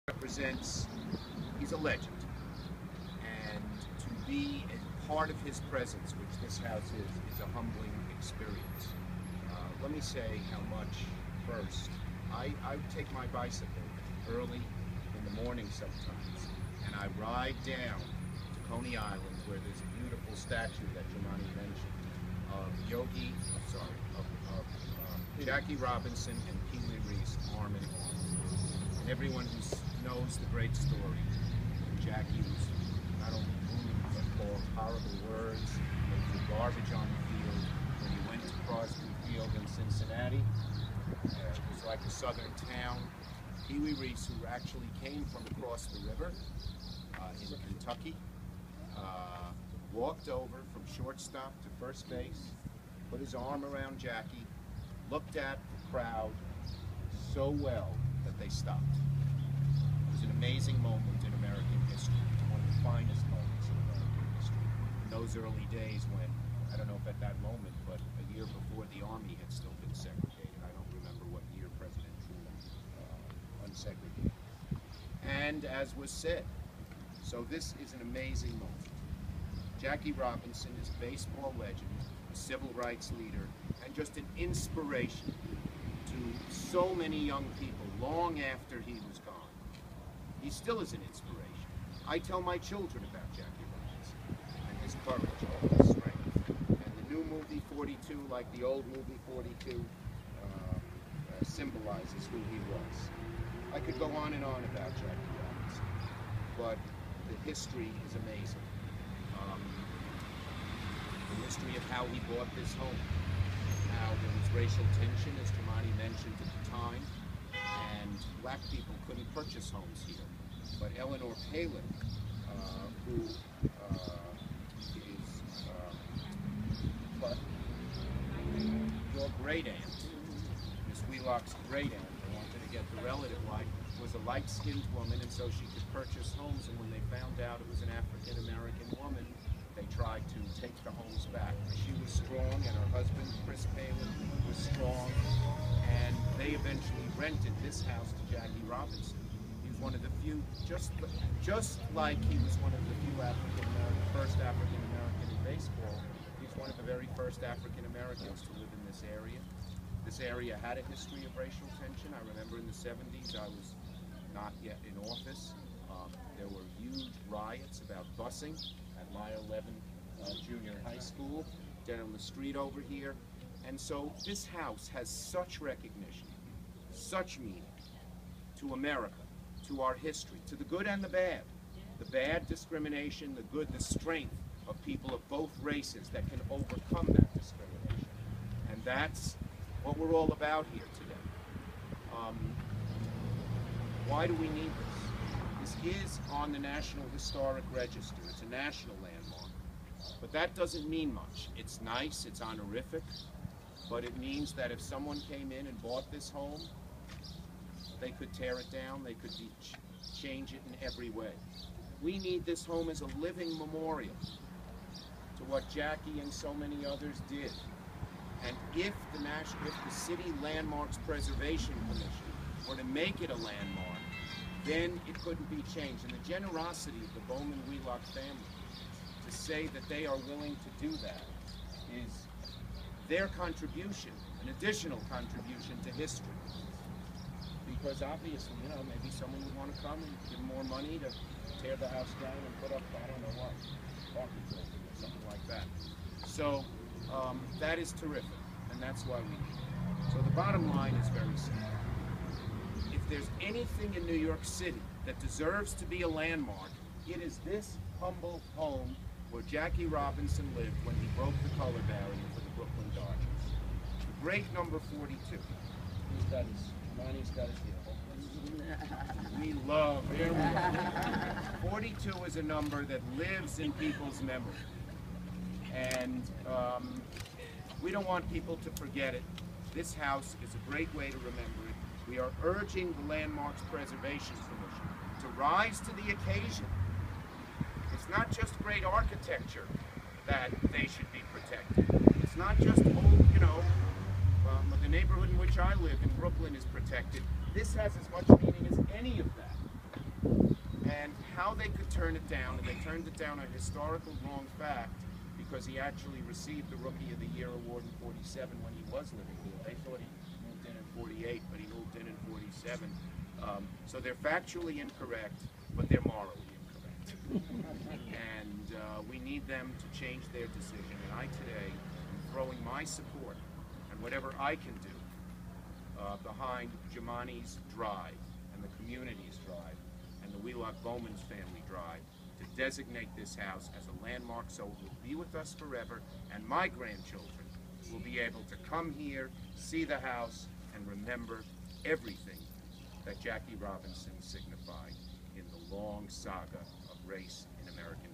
represents, he's a legend. And to be a part of his presence, which this house is a humbling experience. Let me say how much first. I take my bicycle early in the morning sometimes, and I ride down to Coney Island, where there's a beautiful statue that Jumani mentioned of Jackie Robinson and Pee Wee Reese arm in arm. And everyone who knows the great story, Jackie was not only rude but called horrible words, and threw garbage on the field. When he went to Crosby Field in Cincinnati, it was like a southern town. Pee Wee Reese, who actually came from across the river in Kentucky, walked over from shortstop to first base, put his arm around Jackie, looked at the crowd so well that they stopped. It was an amazing moment in American history, one of the finest moments in American history. In those early days when, I don't know if at that moment, but a year before the Army had still been segregated. I don't remember what year President Truman unsegregated. And as was said, so this is an amazing moment. Jackie Robinson is a baseball legend, a civil rights leader, and just an inspiration to so many young people long after he was gone. He still is an inspiration. I tell my children about Jackie Robinson and his courage and his strength. And the new movie 42, like the old movie 42, symbolizes who he was. I could go on and on about Jackie Robinson, but the history is amazing. The history of how he bought this home, how there was racial tension, as Jumani mentioned at the time, and black people couldn't purchase homes here. But Eleanor Palin, who is your great aunt, Miss Wheelock's great aunt, I wanted to get the relative right, was a light-skinned woman, and so she could purchase homes, and when they found out it was an African-American woman, they tried to take the homes back. She was strong, and her husband, Chris Palin, was strong, and they eventually rented this house to Jackie Robinson. He was one of the few, just like he was one of the few first African-American in baseball, he's one of the very first African-Americans to live in this area. This area had a history of racial tension. I remember in the 70s, I was not yet in office. There were huge riots about busing at Mile 11 Junior High School, down the street over here. And so this house has such recognition, such meaning to America, to our history, to the good and the bad. The bad, discrimination; the good, the strength of people of both races that can overcome that discrimination. And that's what we're all about here today. Why do we need this? This is on the National Historic Register. It's a national landmark. But that doesn't mean much. It's nice, it's honorific, but it means that if someone came in and bought this home, they could tear it down, they could change it in every way. We need this home as a living memorial to what Jackie and so many others did. And if the City Landmarks Preservation Commission were to make it a landmark, then it couldn't be changed. And the generosity of the Bowman-Wheelock family to say that they are willing to do that is their contribution, an additional contribution to history. Because obviously, you know, maybe someone would want to come and give more money to tear the house down and put up, I don't know what, parking building or something like that. So that is terrific, and that's why we need it. So the bottom line is very simple. If there's anything in New York City that deserves to be a landmark, it is this humble home where Jackie Robinson lived when he broke the color barrier for the Brooklyn Dodgers. The great number 42. Ronnie's got his deal. We love, here we are. 42 is a number that lives in people's memory. And we don't want people to forget it. This house is a great way to remember it. We are urging the Landmarks Preservation Commission to rise to the occasion. It's not just great architecture that they should be protected. It's not just, the neighborhood in which I live in Brooklyn is protected. This has as much meaning as any of that. how they could turn it down, and they turned it down a historical wrong fact because he actually received the Rookie of the Year award in 47 when he was living here. They thought he moved in 48, but he moved in 47. So they're factually incorrect, but they're morally incorrect. And we need them to change their decision. And I today am throwing my support and whatever I can do behind Jemani's drive and the community's drive and the Wheelock Bowman's family drive to designate this house as a landmark so it will be with us forever, and my grandchildren will be able to come here, see the house, and remember everything that Jackie Robinson signified in the long saga of race in American